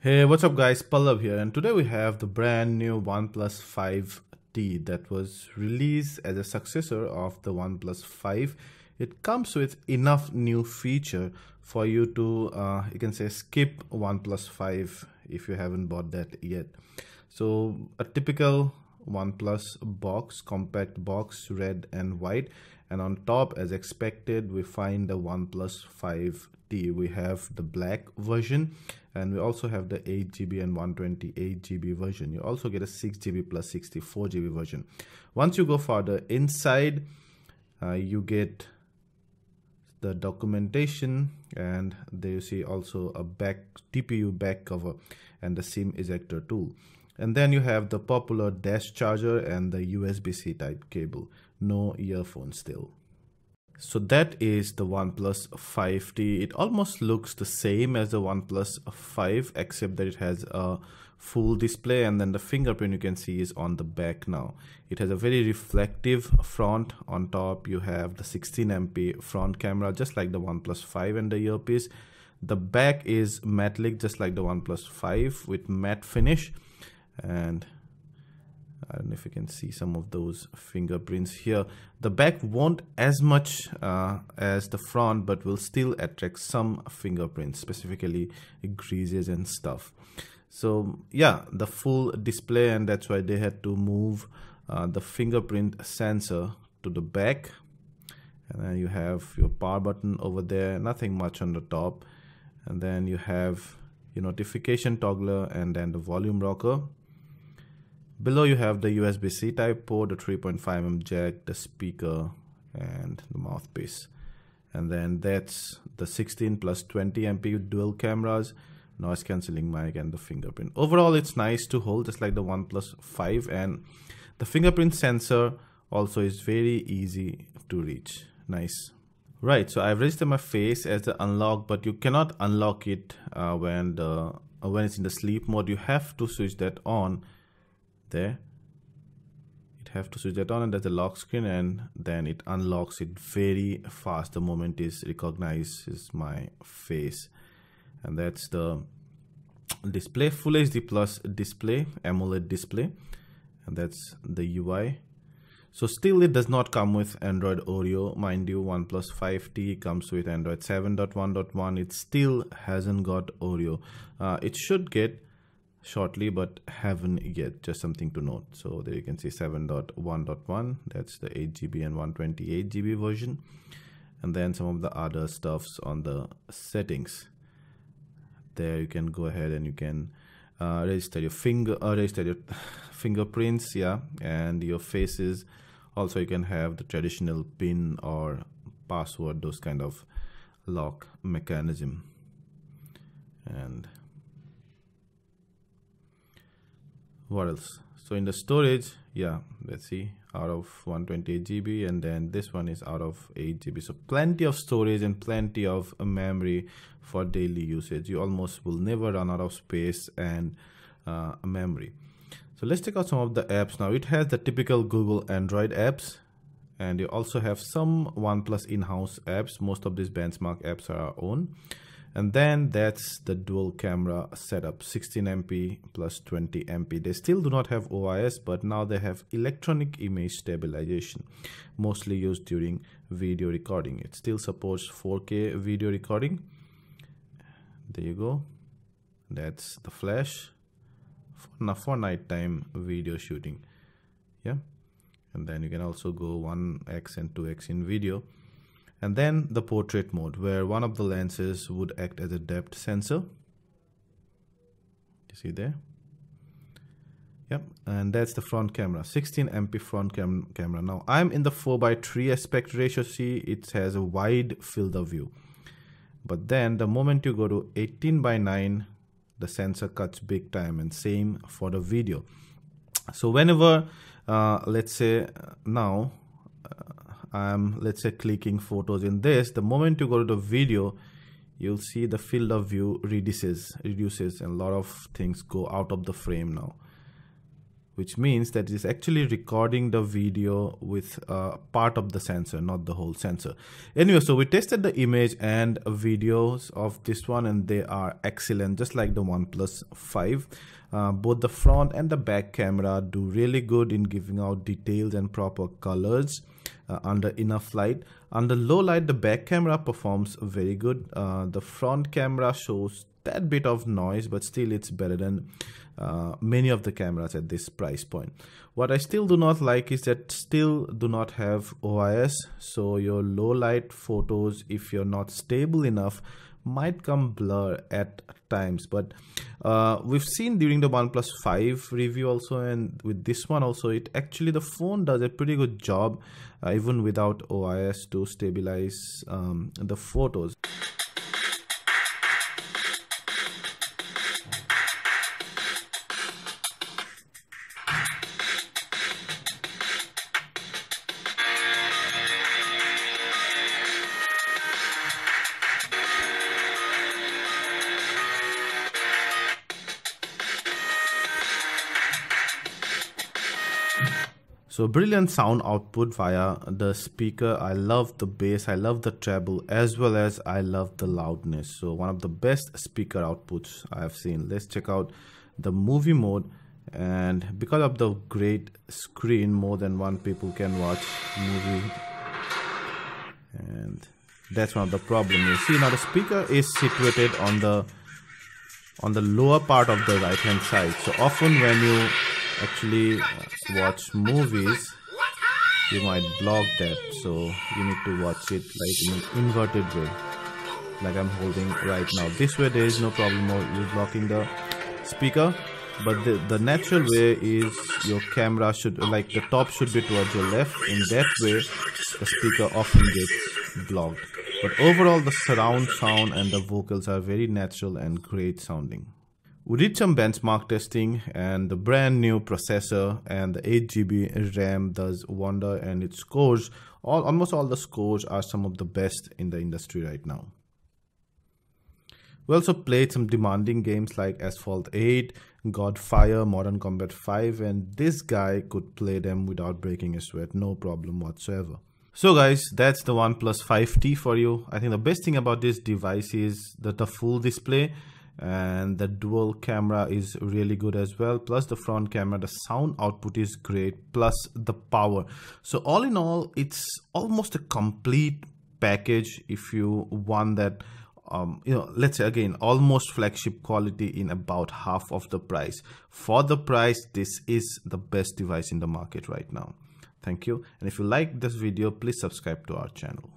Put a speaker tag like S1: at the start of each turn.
S1: Hey, what's up guys, Pallav here, and today we have the brand new OnePlus 5T that was released as a successor of the OnePlus 5. It comes with enough new feature for you to, you can say, skip OnePlus 5 if you haven't bought that yet. So a typical OnePlus box, compact box, red and white, and on top, as expected, we find the OnePlus 5T. We have the black version, and we also have the 8GB and 128GB version. You also get a 6GB plus 64GB version. Once you go further inside, you get the documentation, and there you see also a back TPU back cover and the SIM ejector tool. And then you have the popular dash charger and the USB-C type cable. No earphones still. So that is the OnePlus 5T. It almost looks the same as the OnePlus 5, except that it has a full display, and then the fingerprint you can see is on the back now. It has a very reflective front. On top you have the 16MP front camera, just like the OnePlus 5 and the earpiece. The back is metallic, just like the OnePlus 5 with matte finish. And I don't know if you can see some of those fingerprints here. The back won't as much as the front, but will still attract some fingerprints, specifically greases and stuff. So yeah, the full display, and that's why they had to move the fingerprint sensor to the back. And then you have your power button over there, nothing much on the top. And then you have your notification toggler and then the volume rocker. Below you have the USB-C type port, the 3.5mm jack, the speaker and the mouthpiece. And then that's the 16 plus 20MP dual cameras, noise cancelling mic and the fingerprint. Overall it's nice to hold, just like the OnePlus 5, and the fingerprint sensor also is very easy to reach. Nice. Right, so I've registered my face as the unlock, but you cannot unlock it when it's in the sleep mode. You have to switch that on. There, it have to switch that on, and there's a lock screen, and then it unlocks it very fast the moment it recognizes my face. And that's the display, Full HD plus display, AMOLED display, and that's the UI. So still it does not come with Android Oreo, mind you. OnePlus 5T comes with Android 7.1.1. It still hasn't got Oreo. It should get shortly, but haven't yet. Just something to note. So there you can see 7.1.1. that's the 8GB and 128GB version, and then some of the other stuffs on the settings. There you can go ahead and you can register your fingerprints, yeah, and your faces. Also you can have the traditional PIN or password, those kind of lock mechanism. And what else? So in the storage, yeah, let's see, out of 128GB, and then this one is out of 8GB. So plenty of storage and plenty of memory for daily usage. You almost will never run out of space and memory. So let's check out some of the apps now. It has the typical Google Android apps, and you also have some OnePlus in-house apps. Most of these benchmark apps are our own. And then that's the dual camera setup, 16MP plus 20MP. They still do not have OIS, but now they have electronic image stabilization, mostly used during video recording. It still supports 4K video recording. There you go. That's the flash for nighttime video shooting. Yeah. And then you can also go 1x and 2x in video. And then the portrait mode, where one of the lenses would act as a depth sensor. You see there? Yep, and that's the front camera, 16MP front camera. Now I'm in the 4:3 aspect ratio. See, it has a wide field of view. But then the moment you go to 18:9, the sensor cuts big time, and same for the video. So whenever, let's say now, I'm, let's say, clicking photos in this, the moment you go to the video, you'll see the field of view reduces, and a lot of things go out of the frame now. which means that it's actually recording the video with part of the sensor, not the whole sensor. Anyway, so we tested the image and videos of this one, and they are excellent, just like the OnePlus 5. Both the front and the back camera do really good in giving out details and proper colors under enough light. Under low light, the back camera performs very good. The front camera shows that bit of noise, but still it's better than many of the cameras at this price point. What I still do not like is that still do not have OIS, so your low light photos, if you're not stable enough, might come blur at times. But we've seen during the OnePlus 5 review also, and with this one also, it actually, the phone does a pretty good job even without OIS to stabilize the photos. So brilliant sound output via the speaker. I love the bass, I love the treble, as well as I love the loudness. So one of the best speaker outputs I have seen. Let's check out the movie mode, and because of the great screen, more than one people can watch movie, and that's one of the problems. You see now the speaker is situated on the lower part of the right hand side, so often when you actually watch movies, you might block that, so you need to watch it like in an inverted way, like I'm holding right now. This way there is no problem of you blocking the speaker, but the natural way is your camera should, like the top should be towards your left. In that way the speaker often gets blocked, but overall the surround sound and the vocals are very natural and great sounding. We did some benchmark testing, and the brand new processor and the 8GB RAM does wonder, and its scores, almost all the scores are some of the best in the industry right now. We also played some demanding games like Asphalt 8, Godfire, Modern Combat 5, and this guy could play them without breaking a sweat, no problem whatsoever. So guys, that's the OnePlus 5T for you. I think the best thing about this device is the full display, and the dual camera is really good as well, plus the front camera, the sound output is great, plus the power. So all in all, it's almost a complete package if you want that, let's say again, almost flagship quality in about half of the price. For the price, this is the best device in the market right now. Thank you, and if you like this video, please subscribe to our channel.